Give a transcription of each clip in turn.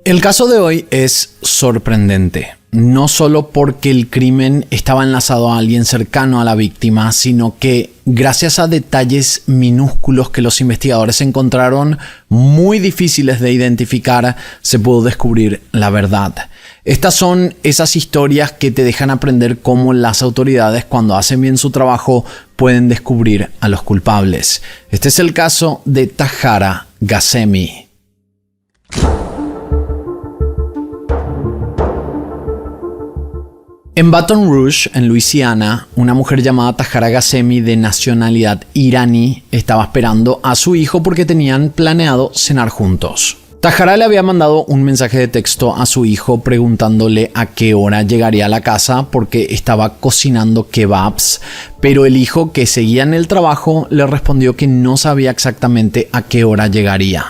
El caso de hoy es sorprendente, no solo porque el crimen estaba enlazado a alguien cercano a la víctima, sino que gracias a detalles minúsculos que los investigadores encontraron muy difíciles de identificar, se pudo descubrir la verdad. Estas son esas historias que te dejan aprender cómo las autoridades, cuando hacen bien su trabajo, pueden descubrir a los culpables. Este es el caso de Tahara Ghasemi. En Baton Rouge, en Luisiana, una mujer llamada Tahara Ghasemi de nacionalidad iraní estaba esperando a su hijo porque tenían planeado cenar juntos. Tahara le había mandado un mensaje de texto a su hijo preguntándole a qué hora llegaría a la casa porque estaba cocinando kebabs, pero el hijo, que seguía en el trabajo, le respondió que no sabía exactamente a qué hora llegaría.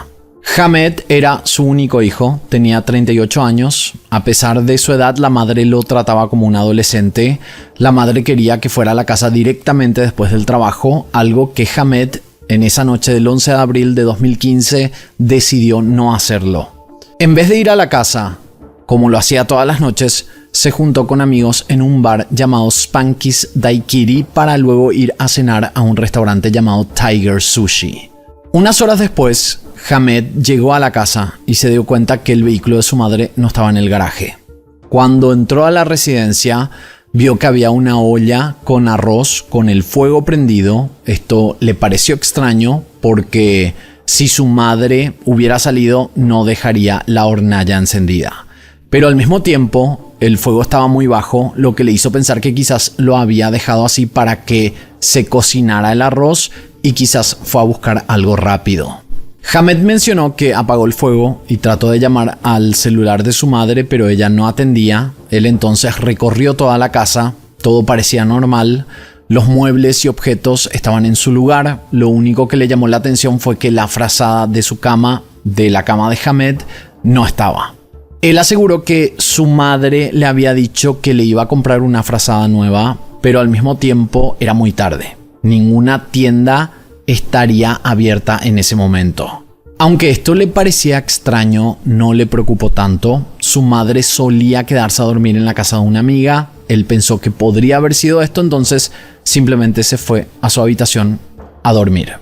Hamed era su único hijo, tenía 38 años. A pesar de su edad, la madre lo trataba como un adolescente. La madre quería que fuera a la casa directamente después del trabajo, algo que Hamed, en esa noche del 11 de abril de 2015, decidió no hacerlo. En vez de ir a la casa, como lo hacía todas las noches, se juntó con amigos en un bar llamado Spanky's Daiquiri para luego ir a cenar a un restaurante llamado Tiger Sushi. Unas horas después, Hamed llegó a la casa y se dio cuenta que el vehículo de su madre no estaba en el garaje. Cuando entró a la residencia, vio que había una olla con arroz con el fuego prendido. Esto le pareció extraño porque si su madre hubiera salido, no dejaría la hornalla encendida. Pero al mismo tiempo, el fuego estaba muy bajo, lo que le hizo pensar que quizás lo había dejado así para que se cocinara el arroz y quizás fue a buscar algo rápido. Hamed mencionó que apagó el fuego y trató de llamar al celular de su madre, pero ella no atendía. Él entonces recorrió toda la casa, todo parecía normal, los muebles y objetos estaban en su lugar. Lo único que le llamó la atención fue que la frazada de su cama, de la cama de Hamed, no estaba. Él aseguró que su madre le había dicho que le iba a comprar una frazada nueva, pero al mismo tiempo era muy tarde. Ninguna tienda estaría abierta en ese momento. Aunque esto le parecía extraño, no le preocupó tanto. Su madre solía quedarse a dormir en la casa de una amiga. Él pensó que podría haber sido esto, entonces simplemente se fue a su habitación a dormir.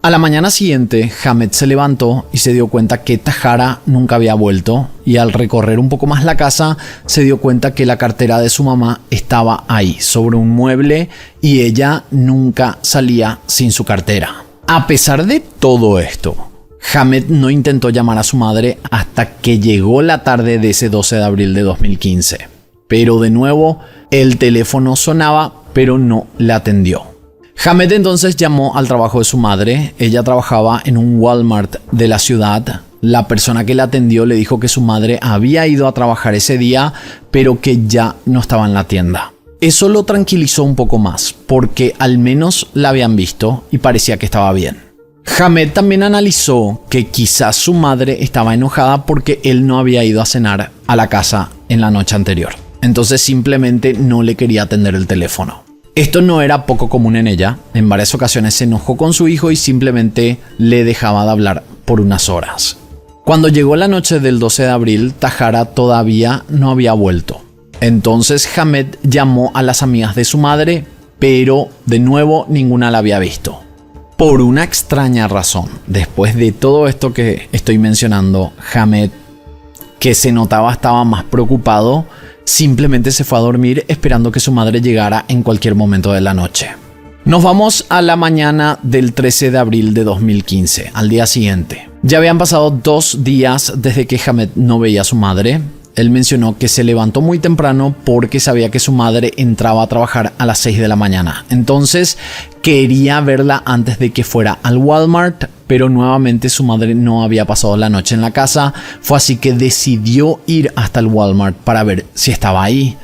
A la mañana siguiente, Hamed se levantó y se dio cuenta que Tahara nunca había vuelto, y al recorrer un poco más la casa, se dio cuenta que la cartera de su mamá estaba ahí, sobre un mueble, y ella nunca salía sin su cartera. A pesar de todo esto, Hamed no intentó llamar a su madre hasta que llegó la tarde de ese 12 de abril de 2015. Pero de nuevo, el teléfono sonaba, pero no le atendió. Hamed entonces llamó al trabajo de su madre. Ella trabajaba en un Walmart de la ciudad. La persona que la atendió le dijo que su madre había ido a trabajar ese día, pero que ya no estaba en la tienda. Eso lo tranquilizó un poco más, porque al menos la habían visto y parecía que estaba bien. Hamed también analizó que quizás su madre estaba enojada porque él no había ido a cenar a la casa en la noche anterior. Entonces simplemente no le quería atender el teléfono. Esto no era poco común en ella. En varias ocasiones se enojó con su hijo y simplemente le dejaba de hablar por unas horas. Cuando llegó la noche del 12 de abril, Tahara todavía no había vuelto. Entonces Hamed llamó a las amigas de su madre, pero de nuevo ninguna la había visto. Por una extraña razón, después de todo esto que estoy mencionando, Hamed, que se notaba estaba más preocupado, simplemente se fue a dormir esperando que su madre llegara en cualquier momento de la noche. Nos vamos a la mañana del 13 de abril de 2015, al día siguiente. Ya habían pasado 2 días desde que Hamed no veía a su madre. Él mencionó que se levantó muy temprano porque sabía que su madre entraba a trabajar a las 6 de la mañana. Entonces quería verla antes de que fuera al Walmart, pero nuevamente su madre no había pasado la noche en la casa. Fue así que decidió ir hasta el Walmart para ver si estaba ahí.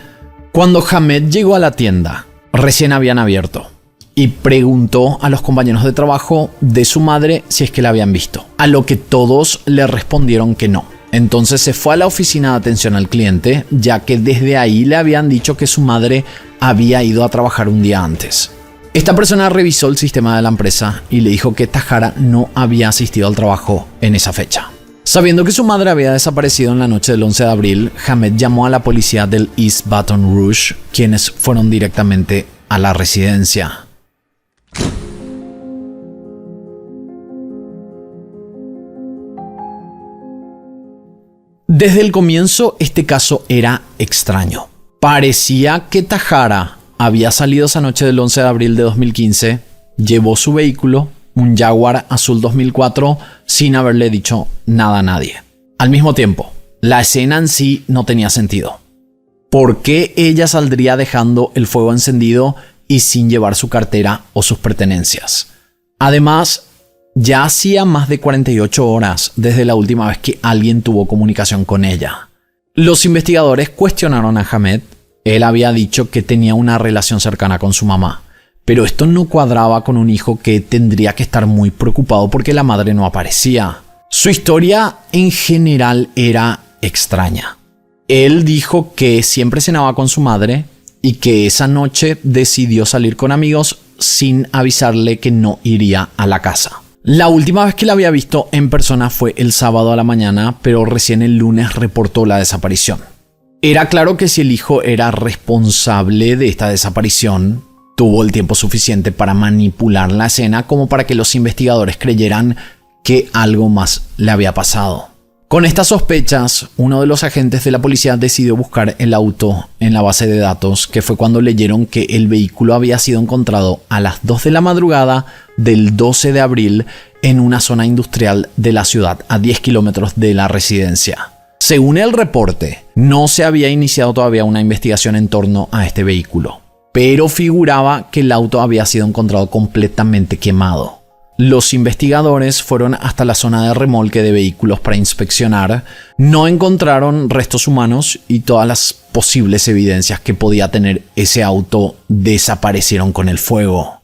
Cuando Hamed llegó a la tienda, recién habían abierto, y preguntó a los compañeros de trabajo de su madre si es que la habían visto, a lo que todos le respondieron que no. Entonces se fue a la oficina de atención al cliente, ya que desde ahí le habían dicho que su madre había ido a trabajar un día antes. Esta persona revisó el sistema de la empresa y le dijo que Tahara no había asistido al trabajo en esa fecha. Sabiendo que su madre había desaparecido en la noche del 11 de abril, Hamed llamó a la policía del East Baton Rouge, quienes fueron directamente a la residencia. Desde el comienzo, este caso era extraño. Parecía que Tajara había salido esa noche del 11 de abril de 2015, llevó su vehículo, un Jaguar azul 2004, sin haberle dicho nada a nadie. Al mismo tiempo, la escena en sí no tenía sentido. ¿Por qué ella saldría dejando el fuego encendido y sin llevar su cartera o sus pertenencias? Además, ya hacía más de 48 horas desde la última vez que alguien tuvo comunicación con ella. Los investigadores cuestionaron a Hamed. Él había dicho que tenía una relación cercana con su mamá, pero esto no cuadraba con un hijo que tendría que estar muy preocupado porque la madre no aparecía. Su historia en general era extraña. Él dijo que siempre cenaba con su madre y que esa noche decidió salir con amigos sin avisarle que no iría a la casa. La última vez que la había visto en persona fue el sábado a la mañana, pero recién el lunes reportó la desaparición. Era claro que si el hijo era responsable de esta desaparición, tuvo el tiempo suficiente para manipular la escena como para que los investigadores creyeran que algo más le había pasado. Con estas sospechas, uno de los agentes de la policía decidió buscar el auto en la base de datos, que fue cuando leyeron que el vehículo había sido encontrado a las 2 de la madrugada del 12 de abril en una zona industrial de la ciudad, a 10 kilómetros de la residencia. Según el reporte, no se había iniciado todavía una investigación en torno a este vehículo, pero figuraba que el auto había sido encontrado completamente quemado. Los investigadores fueron hasta la zona de remolque de vehículos para inspeccionar. No encontraron restos humanos y todas las posibles evidencias que podía tener ese auto desaparecieron con el fuego.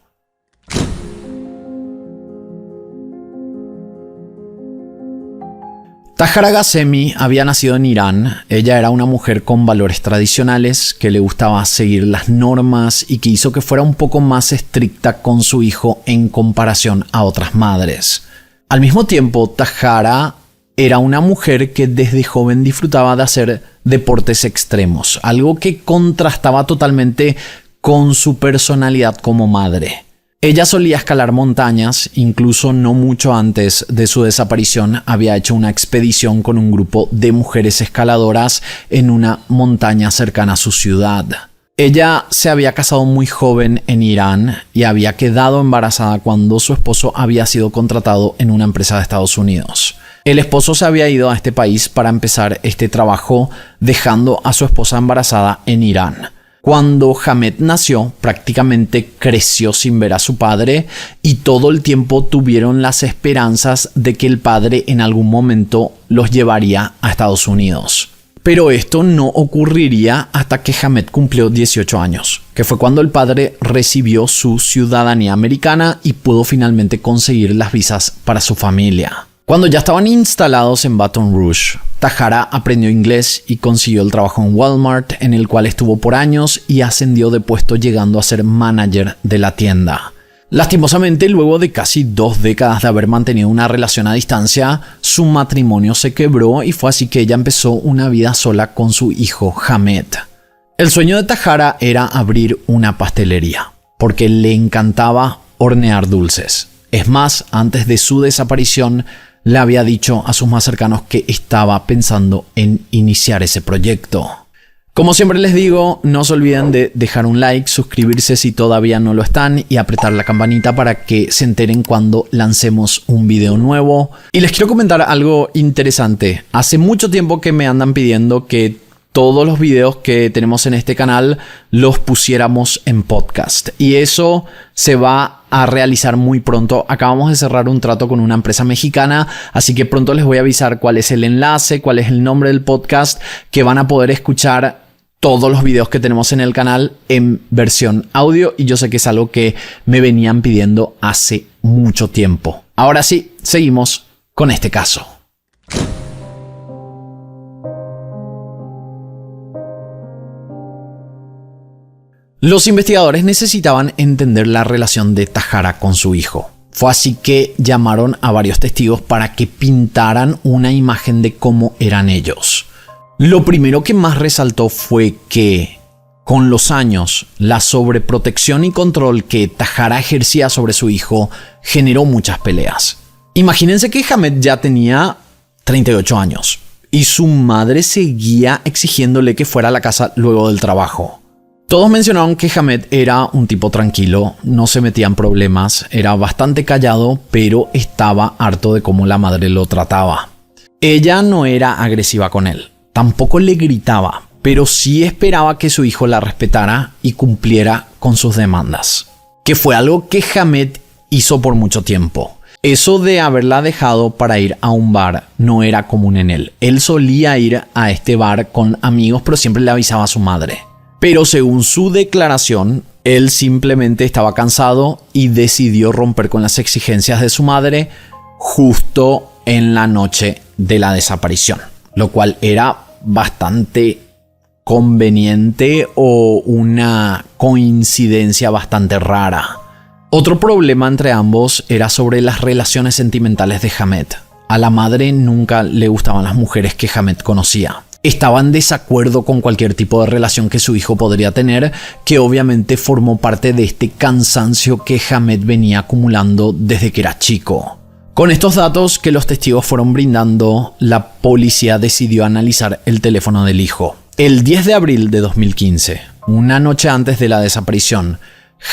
Tajara Ghasemi había nacido en Irán. Ella era una mujer con valores tradicionales, que le gustaba seguir las normas y que hizo que fuera un poco más estricta con su hijo en comparación a otras madres. Al mismo tiempo, Tajara era una mujer que desde joven disfrutaba de hacer deportes extremos, algo que contrastaba totalmente con su personalidad como madre. Ella solía escalar montañas, incluso no mucho antes de su desaparición había hecho una expedición con un grupo de mujeres escaladoras en una montaña cercana a su ciudad. Ella se había casado muy joven en Irán y había quedado embarazada cuando su esposo había sido contratado en una empresa de Estados Unidos. El esposo se había ido a este país para empezar este trabajo, dejando a su esposa embarazada en Irán. Cuando Hamed nació, prácticamente creció sin ver a su padre y todo el tiempo tuvieron las esperanzas de que el padre en algún momento los llevaría a Estados Unidos. Pero esto no ocurriría hasta que Hamed cumplió 18 años, que fue cuando el padre recibió su ciudadanía americana y pudo finalmente conseguir las visas para su familia. Cuando ya estaban instalados en Baton Rouge, Tajara aprendió inglés y consiguió el trabajo en Walmart, en el cual estuvo por años y ascendió de puesto llegando a ser manager de la tienda. Lastimosamente, luego de casi 2 décadas de haber mantenido una relación a distancia, su matrimonio se quebró y fue así que ella empezó una vida sola con su hijo Hamed. El sueño de Tajara era abrir una pastelería, porque le encantaba hornear dulces. Es más, antes de su desaparición, le había dicho a sus más cercanos que estaba pensando en iniciar ese proyecto. Como siempre les digo, no se olviden de dejar un like, suscribirse si todavía no lo están y apretar la campanita para que se enteren cuando lancemos un video nuevo. Y les quiero comentar algo interesante. Hace mucho tiempo que me andan pidiendo que todos los videos que tenemos en este canal los pusiéramos en podcast. Y eso se va a realizar muy pronto. Acabamos de cerrar un trato con una empresa mexicana, así que pronto les voy a avisar cuál es el enlace, cuál es el nombre del podcast, que van a poder escuchar todos los videos que tenemos en el canal en versión audio. Y yo sé que es algo que me venían pidiendo hace mucho tiempo. Ahora sí, seguimos con este caso. Los investigadores necesitaban entender la relación de Tajara con su hijo. Fue así que llamaron a varios testigos para que pintaran una imagen de cómo eran ellos. Lo primero que más resaltó fue que, con los años, la sobreprotección y control que Tahara ejercía sobre su hijo generó muchas peleas. Imagínense que Hamed ya tenía 38 años y su madre seguía exigiéndole que fuera a la casa luego del trabajo. Todos mencionaron que Hamed era un tipo tranquilo, no se metía en problemas, era bastante callado, pero estaba harto de cómo la madre lo trataba. Ella no era agresiva con él, tampoco le gritaba, pero sí esperaba que su hijo la respetara y cumpliera con sus demandas, que fue algo que Hamed hizo por mucho tiempo. Eso de haberla dejado para ir a un bar no era común en él. Él solía ir a este bar con amigos, pero siempre le avisaba a su madre. Pero según su declaración, él simplemente estaba cansado y decidió romper con las exigencias de su madre justo en la noche de la desaparición, lo cual era bastante conveniente o una coincidencia bastante rara. Otro problema entre ambos era sobre las relaciones sentimentales de Hamed. A la madre nunca le gustaban las mujeres que Hamed conocía. Estaba en desacuerdo con cualquier tipo de relación que su hijo podría tener, que obviamente formó parte de este cansancio que Hamed venía acumulando desde que era chico. Con estos datos que los testigos fueron brindando, la policía decidió analizar el teléfono del hijo. El 10 de abril de 2015, una noche antes de la desaparición,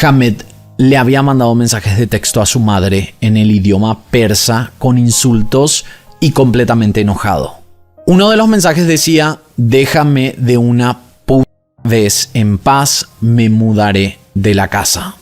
Hamed le había mandado mensajes de texto a su madre en el idioma persa con insultos y completamente enojado. Uno de los mensajes decía: déjame de una puta vez en paz, me mudaré de la casa.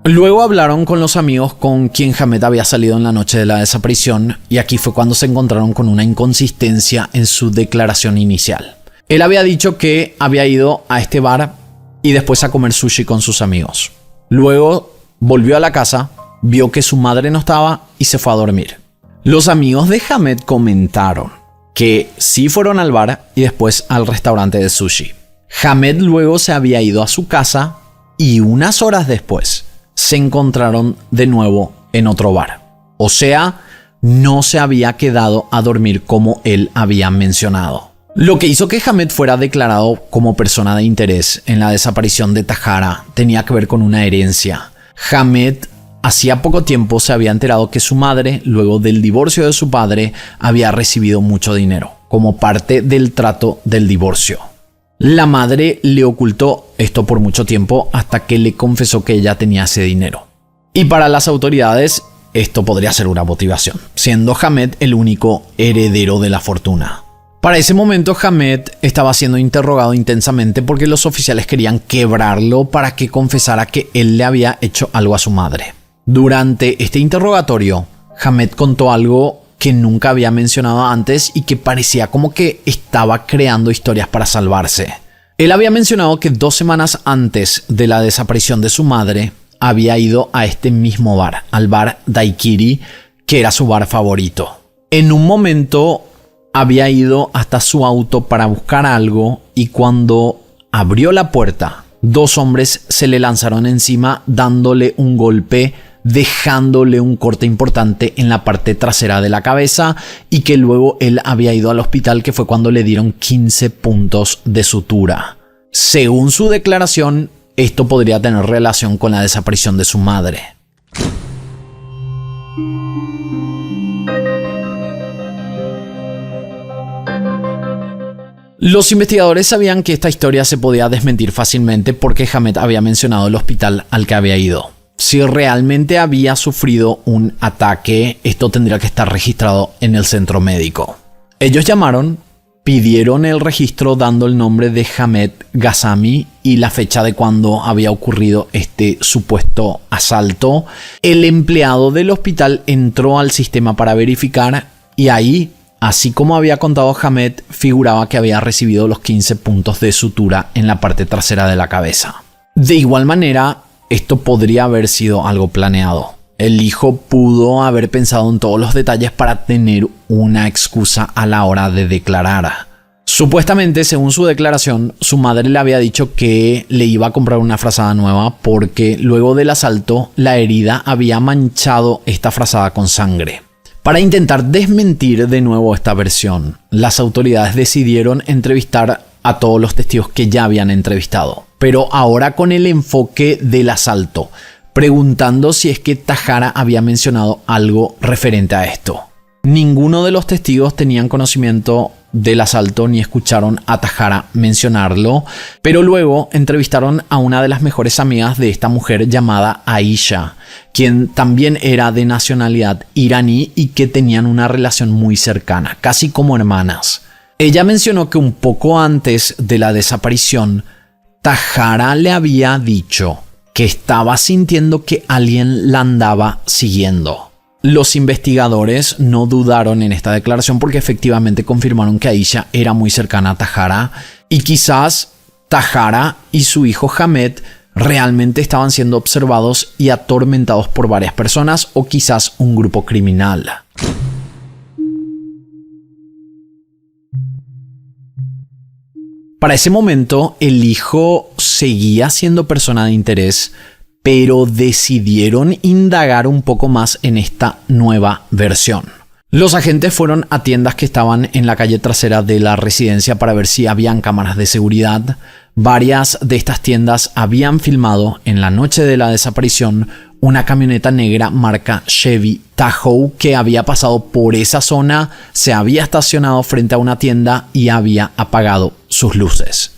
Luego hablaron con los amigos con quien Hamed había salido en la noche de la desaparición y aquí fue cuando se encontraron con una inconsistencia en su declaración inicial. Él había dicho que había ido a este bar y después a comer sushi con sus amigos. Luego volvió a la casa, vio que su madre no estaba y se fue a dormir. Los amigos de Hamed comentaron que sí fueron al bar y después al restaurante de sushi. Hamed luego se había ido a su casa y unas horas después se encontraron de nuevo en otro bar. O sea, no se había quedado a dormir como él había mencionado. Lo que hizo que Hamed fuera declarado como persona de interés en la desaparición de Tahara tenía que ver con una herencia. Hamed hacía poco tiempo se había enterado que su madre, luego del divorcio de su padre, había recibido mucho dinero como parte del trato del divorcio. La madre le ocultó esto por mucho tiempo hasta que le confesó que ella tenía ese dinero. Y para las autoridades, esto podría ser una motivación, siendo Hamed el único heredero de la fortuna. Para ese momento, Hamed estaba siendo interrogado intensamente porque los oficiales querían quebrarlo para que confesara que él le había hecho algo a su madre. Durante este interrogatorio, Hamed contó algo que nunca había mencionado antes y que parecía como que estaba creando historias para salvarse. Él había mencionado que 2 semanas antes de la desaparición de su madre, había ido a este mismo bar, al bar Daiquiri, que era su bar favorito. En un momento había ido hasta su auto para buscar algo y cuando abrió la puerta, 2 hombres se le lanzaron encima dándole un golpe, dejándole un corte importante en la parte trasera de la cabeza y que luego él había ido al hospital, que fue cuando le dieron 15 puntos de sutura. Según su declaración, esto podría tener relación con la desaparición de su madre. Los investigadores sabían que esta historia se podía desmentir fácilmente porque Hamed había mencionado el hospital al que había ido. Si realmente había sufrido un ataque, esto tendría que estar registrado en el centro médico. Ellos llamaron, pidieron el registro dando el nombre de Hamed Ghazami y la fecha de cuando había ocurrido este supuesto asalto. El empleado del hospital entró al sistema para verificar y ahí, así como había contado Hamed, figuraba que había recibido los 15 puntos de sutura en la parte trasera de la cabeza. De igual manera, esto podría haber sido algo planeado. El hijo pudo haber pensado en todos los detalles para tener una excusa a la hora de declarar. Supuestamente, según su declaración, su madre le había dicho que le iba a comprar una frazada nueva porque luego del asalto la herida había manchado esta frazada con sangre. Para intentar desmentir de nuevo esta versión, las autoridades decidieron entrevistar a todos los testigos que ya habían entrevistado, pero ahora con el enfoque del asalto, preguntando si es que Tajara había mencionado algo referente a esto. Ninguno de los testigos tenían conocimiento del asalto ni escucharon a Tajara mencionarlo, pero luego entrevistaron a una de las mejores amigas de esta mujer llamada Aisha, quien también era de nacionalidad iraní y que tenían una relación muy cercana, casi como hermanas. Ella mencionó que un poco antes de la desaparición, Tajara le había dicho que estaba sintiendo que alguien la andaba siguiendo. Los investigadores no dudaron en esta declaración porque efectivamente confirmaron que Aisha era muy cercana a Tajara y quizás Tajara y su hijo Hamed realmente estaban siendo observados y atormentados por varias personas o quizás un grupo criminal. Para ese momento, el hijo seguía siendo persona de interés, pero decidieron indagar un poco más en esta nueva versión. Los agentes fueron a tiendas que estaban en la calle trasera de la residencia para ver si habían cámaras de seguridad. Varias de estas tiendas habían filmado en la noche de la desaparición una camioneta negra marca Chevy Tahoe que había pasado por esa zona, se había estacionado frente a una tienda y había apagado sus luces.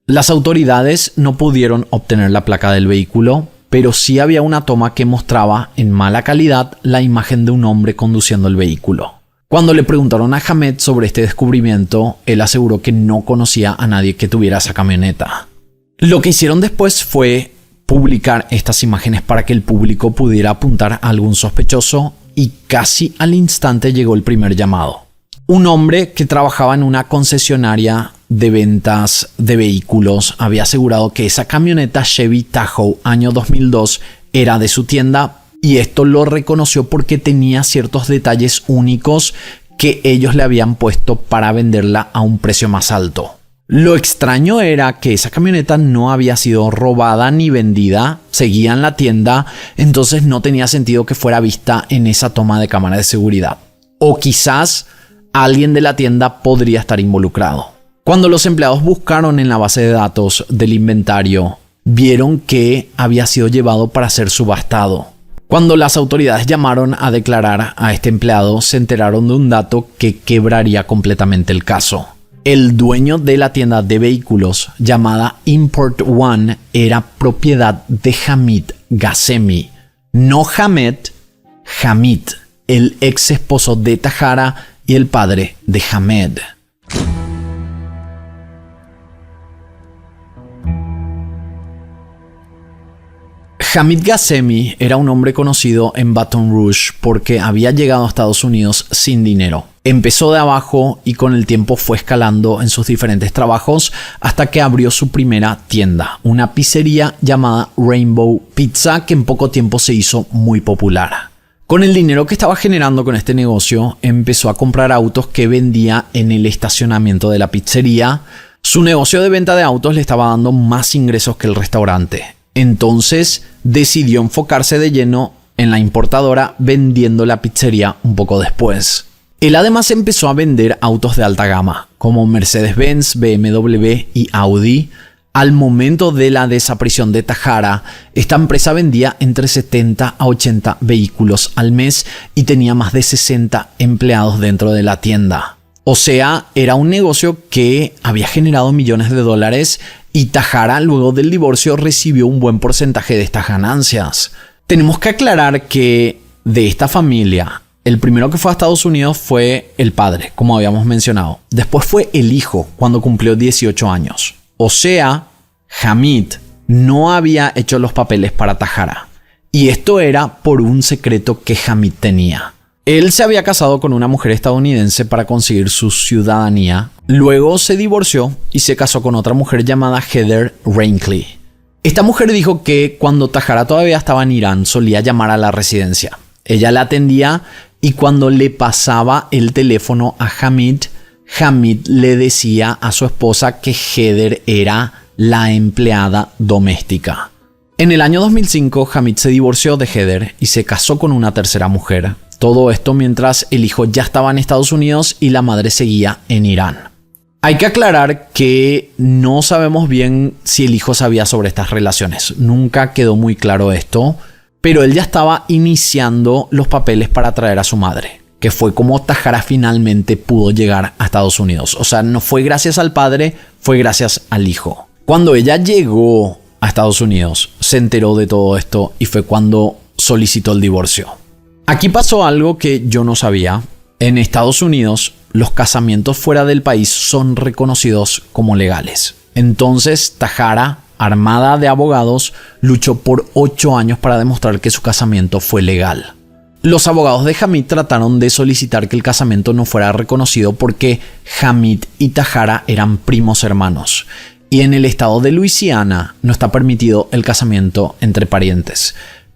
Las autoridades no pudieron obtener la placa del vehículo, pero sí había una toma que mostraba en mala calidad la imagen de un hombre conduciendo el vehículo. Cuando le preguntaron a Hamed sobre este descubrimiento, él aseguró que no conocía a nadie que tuviera esa camioneta. Lo que hicieron después fue publicar estas imágenes para que el público pudiera apuntar a algún sospechoso y casi al instante llegó el primer llamado. Un hombre que trabajaba en una concesionaria de ventas de vehículos había asegurado que esa camioneta Chevy Tahoe año 2002 era de su tienda y esto lo reconoció porque tenía ciertos detalles únicos que ellos le habían puesto para venderla a un precio más alto. Lo extraño era que esa camioneta no había sido robada ni vendida, seguía en la tienda, entonces no tenía sentido que fuera vista en esa toma de cámara de seguridad. O quizás alguien de la tienda podría estar involucrado. Cuando los empleados buscaron en la base de datos del inventario, vieron que había sido llevado para ser subastado. Cuando las autoridades llamaron a declarar a este empleado, se enteraron de un dato que quebraría completamente el caso. El dueño de la tienda de vehículos llamada Import One era propiedad de Hamid Ghasemi, no Hamed, Hamid, el ex esposo de Tajara y el padre de Hamed. Hamid Ghasemi era un hombre conocido en Baton Rouge porque había llegado a Estados Unidos sin dinero. Empezó de abajo y con el tiempo fue escalando en sus diferentes trabajos hasta que abrió su primera tienda, una pizzería llamada Rainbow Pizza que en poco tiempo se hizo muy popular. Con el dinero que estaba generando con este negocio, empezó a comprar autos que vendía en el estacionamiento de la pizzería. Su negocio de venta de autos le estaba dando más ingresos que el restaurante. Entonces decidió enfocarse de lleno en la importadora vendiendo la pizzería un poco después. Él además empezó a vender autos de alta gama como Mercedes-Benz, BMW y Audi. Al momento de la desaparición de Tajara, esta empresa vendía entre 70 a 80 vehículos al mes y tenía más de 60 empleados dentro de la tienda. O sea, era un negocio que había generado millones de dólares y Tajara luego del divorcio recibió un buen porcentaje de estas ganancias. Tenemos que aclarar que de esta familia, el primero que fue a Estados Unidos fue el padre, como habíamos mencionado. Después fue el hijo cuando cumplió 18 años. O sea, Hamid no había hecho los papeles para Tajara. Y esto era por un secreto que Hamid tenía. Él se había casado con una mujer estadounidense para conseguir su ciudadanía. Luego se divorció y se casó con otra mujer llamada Heather Rainkley. Esta mujer dijo que cuando Tajara todavía estaba en Irán solía llamar a la residencia. Ella la atendía y cuando le pasaba el teléfono a Hamid, Hamid le decía a su esposa que Heather era la empleada doméstica. En el año 2005, Hamid se divorció de Heather y se casó con una tercera mujer. Todo esto mientras el hijo ya estaba en Estados Unidos y la madre seguía en Irán. Hay que aclarar que no sabemos bien si el hijo sabía sobre estas relaciones. Nunca quedó muy claro esto, pero él ya estaba iniciando los papeles para traer a su madre, que fue como Tahara finalmente pudo llegar a Estados Unidos. O sea, no fue gracias al padre, fue gracias al hijo. Cuando ella llegó a Estados Unidos, se enteró de todo esto y fue cuando solicitó el divorcio. Aquí pasó algo que yo no sabía. En Estados Unidos, los casamientos fuera del país son reconocidos como legales. Entonces, Tahara, armada de abogados, luchó por 8 años para demostrar que su casamiento fue legal. Los abogados de Hamid trataron de solicitar que el casamiento no fuera reconocido porque Hamid y Tahara eran primos hermanos. Y en el estado de Luisiana no está permitido el casamiento entre parientes.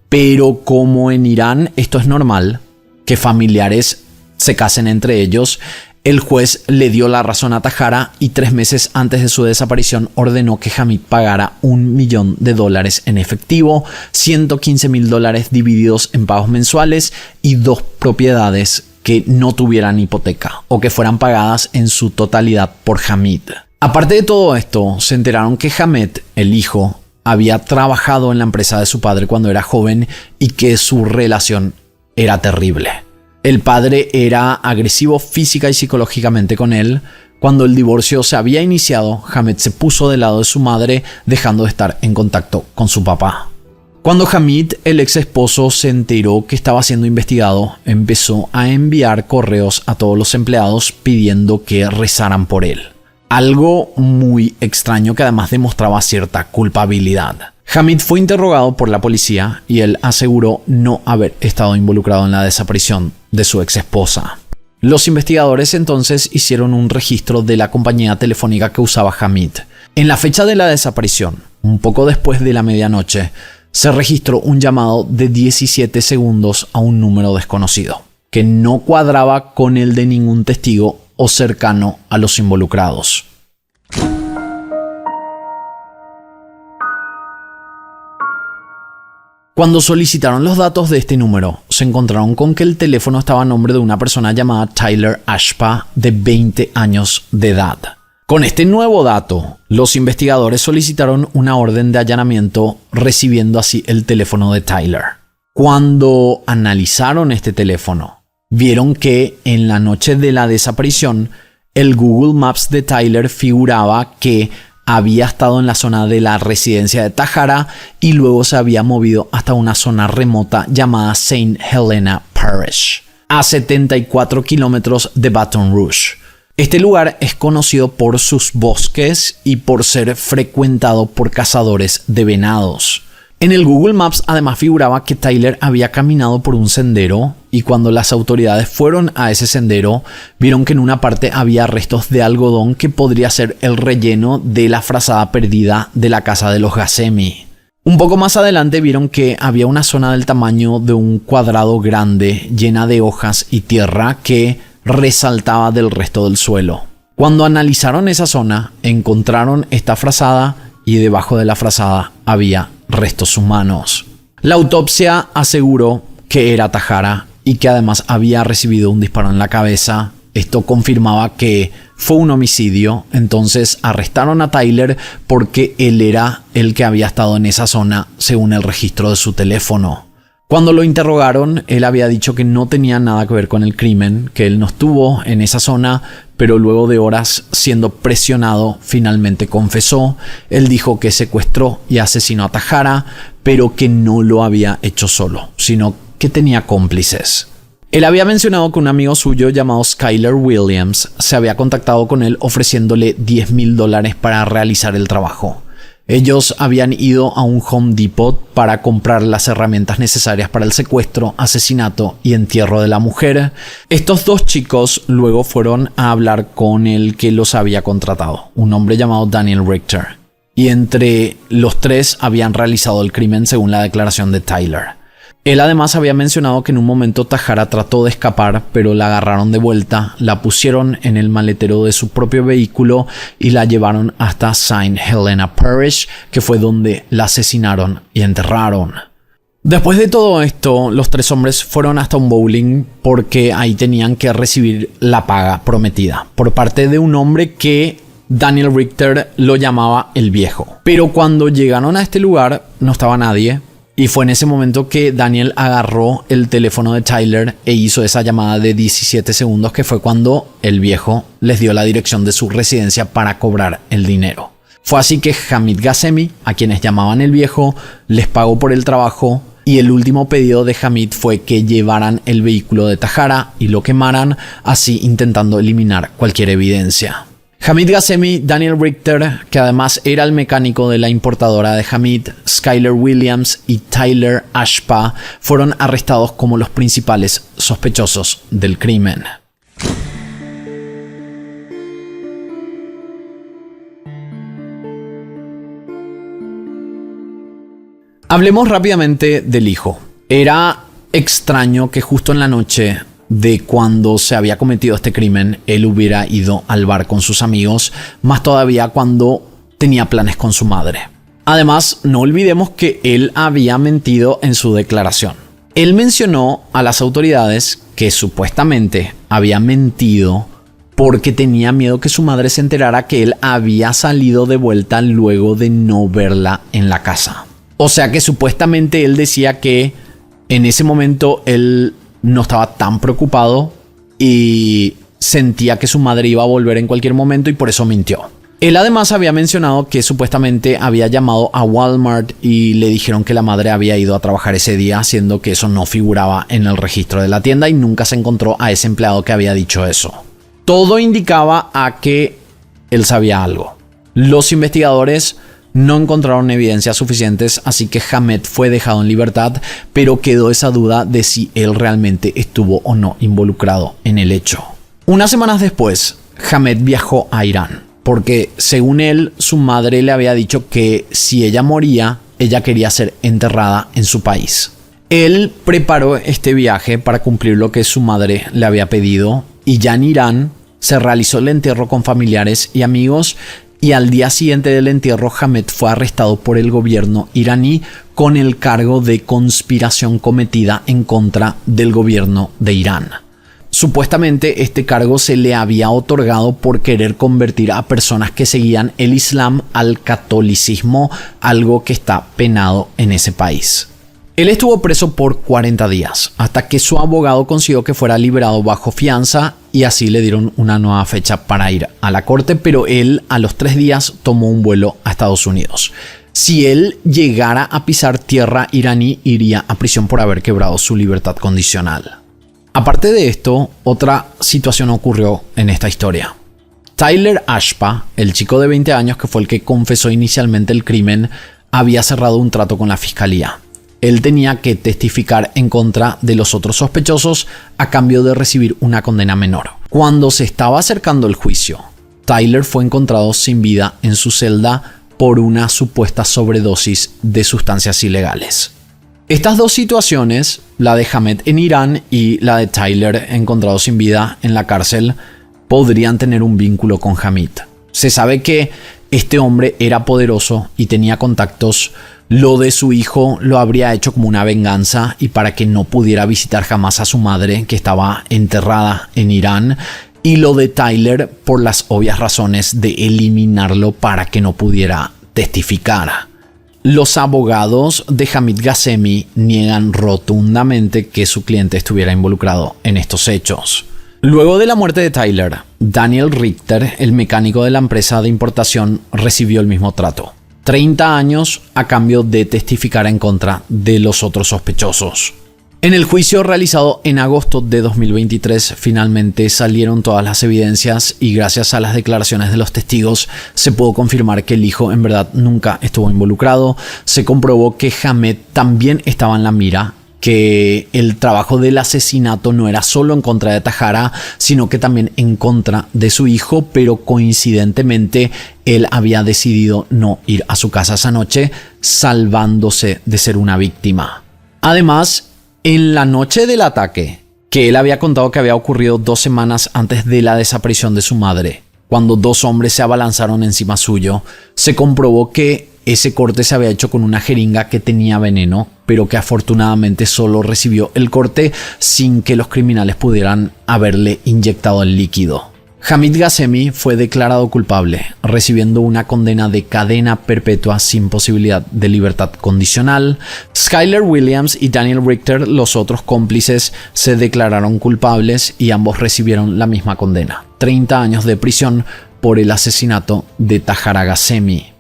Pero como en Irán esto es normal, que familiares se casen entre ellos, el juez le dio la razón a Tahara y 3 meses antes de su desaparición ordenó que Hamid pagara $1 millón en efectivo, $115,000 divididos en pagos mensuales y 2 propiedades que no tuvieran hipoteca o que fueran pagadas en su totalidad por Hamid. Aparte de todo esto, se enteraron que Hamid, el hijo, había trabajado en la empresa de su padre cuando era joven y que su relación era terrible. El padre era agresivo física y psicológicamente con él. Cuando el divorcio se había iniciado, Hamid se puso del lado de su madre, dejando de estar en contacto con su papá. Cuando Hamid, el ex esposo, se enteró que estaba siendo investigado, empezó a enviar correos a todos los empleados pidiendo que rezaran por él. Algo muy extraño que además demostraba cierta culpabilidad. Hamid fue interrogado por la policía y él aseguró no haber estado involucrado en la desaparición de su ex esposa. Los investigadores entonces hicieron un registro de la compañía telefónica que usaba Hamid. En la fecha de la desaparición, un poco después de la medianoche, se registró un llamado de 17 segundos a un número desconocido, que no cuadraba con el de ningún testigo o cercano a los involucrados. Cuando solicitaron los datos de este número, se encontraron con que el teléfono estaba a nombre de una persona llamada Tyler Ashpa, de 20 años de edad. Con este nuevo dato, los investigadores solicitaron una orden de allanamiento, recibiendo así el teléfono de Tyler. Cuando analizaron este teléfono, vieron que en la noche de la desaparición, el Google Maps de Tyler figuraba que había estado en la zona de la residencia de Tahara y luego se había movido hasta una zona remota llamada St. Helena Parish, a 74 kilómetros de Baton Rouge. Este lugar es conocido por sus bosques y por ser frecuentado por cazadores de venados. En el Google Maps además figuraba que Tyler había caminado por un sendero y cuando las autoridades fueron a ese sendero vieron que en una parte había restos de algodón que podría ser el relleno de la frazada perdida de la casa de los Ghasemi. Un poco más adelante vieron que había una zona del tamaño de un cuadrado grande llena de hojas y tierra que resaltaba del resto del suelo. Cuando analizaron esa zona encontraron esta frazada y debajo de la frazada había restos humanos. La autopsia aseguró que era Tahara y que además había recibido un disparo en la cabeza. Esto confirmaba que fue un homicidio, entonces arrestaron a Tyler porque él era el que había estado en esa zona según el registro de su teléfono. Cuando lo interrogaron, él había dicho que no tenía nada que ver con el crimen, que él no estuvo en esa zona, pero luego de horas siendo presionado, finalmente confesó. Él dijo que secuestró y asesinó a Tahara, pero que no lo había hecho solo, sino que tenía cómplices. Él había mencionado que un amigo suyo llamado Skyler Williams se había contactado con él ofreciéndole $10,000 para realizar el trabajo. Ellos habían ido a un Home Depot para comprar las herramientas necesarias para el secuestro, asesinato y entierro de la mujer. Estos 2 chicos luego fueron a hablar con el que los había contratado, un hombre llamado Daniel Richter. Y entre los 3 habían realizado el crimen según la declaración de Tyler. Él además había mencionado que en un momento Tahara trató de escapar, pero la agarraron de vuelta, la pusieron en el maletero de su propio vehículo y la llevaron hasta Saint Helena Parish, que fue donde la asesinaron y enterraron. Después de todo esto, los tres hombres fueron hasta un bowling porque ahí tenían que recibir la paga prometida por parte de un hombre que Daniel Richter lo llamaba el Viejo. Pero cuando llegaron a este lugar no estaba nadie. Y fue en ese momento que Daniel agarró el teléfono de Tyler e hizo esa llamada de 17 segundos, que fue cuando el Viejo les dio la dirección de su residencia para cobrar el dinero. Fue así que Hamid Ghasemi, a quienes llamaban el Viejo, les pagó por el trabajo y el último pedido de Hamid fue que llevaran el vehículo de Tahara y lo quemaran, así intentando eliminar cualquier evidencia. Hamid Ghasemi, Daniel Richter, que además era el mecánico de la importadora de Hamid, Skyler Williams y Tyler Ashpa, fueron arrestados como los principales sospechosos del crimen. Hablemos rápidamente del hijo. Era extraño que justo en la noche de cuando se había cometido este crimen, él hubiera ido al bar con sus amigos, más todavía cuando tenía planes con su madre. Además, no olvidemos que él había mentido en su declaración. Él mencionó a las autoridades que supuestamente había mentido porque tenía miedo que su madre se enterara que él había salido de vuelta luego de no verla en la casa. O sea que supuestamente él decía que en ese momento él no estaba tan preocupado y sentía que su madre iba a volver en cualquier momento y por eso mintió. Él además había mencionado que supuestamente había llamado a Walmart y le dijeron que la madre había ido a trabajar ese día, siendo que eso no figuraba en el registro de la tienda y nunca se encontró a ese empleado que había dicho eso. Todo indicaba a que él sabía algo. Los investigadores no encontraron evidencias suficientes, así que Hamed fue dejado en libertad, pero quedó esa duda de si él realmente estuvo o no involucrado en el hecho. Unas semanas después, Hamed viajó a Irán, porque según él, su madre le había dicho que si ella moría, ella quería ser enterrada en su país. Él preparó este viaje para cumplir lo que su madre le había pedido, y ya en Irán se realizó el entierro con familiares y amigos. Y al día siguiente del entierro, Hamed fue arrestado por el gobierno iraní con el cargo de conspiración cometida en contra del gobierno de Irán. Supuestamente este cargo se le había otorgado por querer convertir a personas que seguían el Islam al catolicismo, algo que está penado en ese país. Él estuvo preso por 40 días, hasta que su abogado consiguió que fuera liberado bajo fianza y así le dieron una nueva fecha para ir a la corte, pero él a los 3 días tomó un vuelo a Estados Unidos. Si él llegara a pisar tierra iraní, iría a prisión por haber quebrado su libertad condicional. Aparte de esto, otra situación ocurrió en esta historia. Tyler Ashpa, el chico de 20 años que fue el que confesó inicialmente el crimen, había cerrado un trato con la fiscalía. Él tenía que testificar en contra de los otros sospechosos a cambio de recibir una condena menor. Cuando se estaba acercando el juicio, Tyler fue encontrado sin vida en su celda por una supuesta sobredosis de sustancias ilegales. Estas dos situaciones, la de Hamed en Irán y la de Tyler encontrado sin vida en la cárcel, podrían tener un vínculo con Hamid. Se sabe que este hombre era poderoso y tenía contactos. Lo de su hijo lo habría hecho como una venganza y para que no pudiera visitar jamás a su madre, que estaba enterrada en Irán. Y lo de Tyler por las obvias razones de eliminarlo para que no pudiera testificar. Los abogados de Hamid Ghasemi niegan rotundamente que su cliente estuviera involucrado en estos hechos. Luego de la muerte de Tyler, Daniel Richter, el mecánico de la empresa de importación, recibió el mismo trato. 30 años a cambio de testificar en contra de los otros sospechosos. En el juicio realizado en agosto de 2023, finalmente salieron todas las evidencias y gracias a las declaraciones de los testigos se pudo confirmar que el hijo en verdad nunca estuvo involucrado. Se comprobó que Hamed también estaba en la mira, que el trabajo del asesinato no era solo en contra de Tahara, sino que también en contra de su hijo, pero coincidentemente él había decidido no ir a su casa esa noche, salvándose de ser una víctima. Además, En la noche del ataque, que él había contado que había ocurrido 2 semanas antes de la desaparición de su madre, cuando 2 hombres se abalanzaron encima suyo, se comprobó que ese corte se había hecho con una jeringa que tenía veneno, pero que afortunadamente solo recibió el corte sin que los criminales pudieran haberle inyectado el líquido. Hamid Ghassemi fue declarado culpable, recibiendo una condena de cadena perpetua sin posibilidad de libertad condicional. Skyler Williams y Daniel Richter, los otros cómplices, se declararon culpables y ambos recibieron la misma condena, 30 años de prisión por el asesinato de Tahara Ghassemi.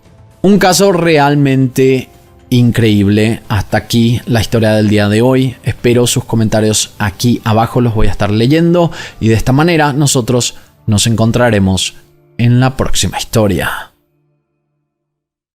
Un caso realmente increíble. Hasta aquí la historia del día de hoy. Espero sus comentarios aquí abajo, los voy a estar leyendo y de esta manera nosotros nos encontraremos en la próxima historia.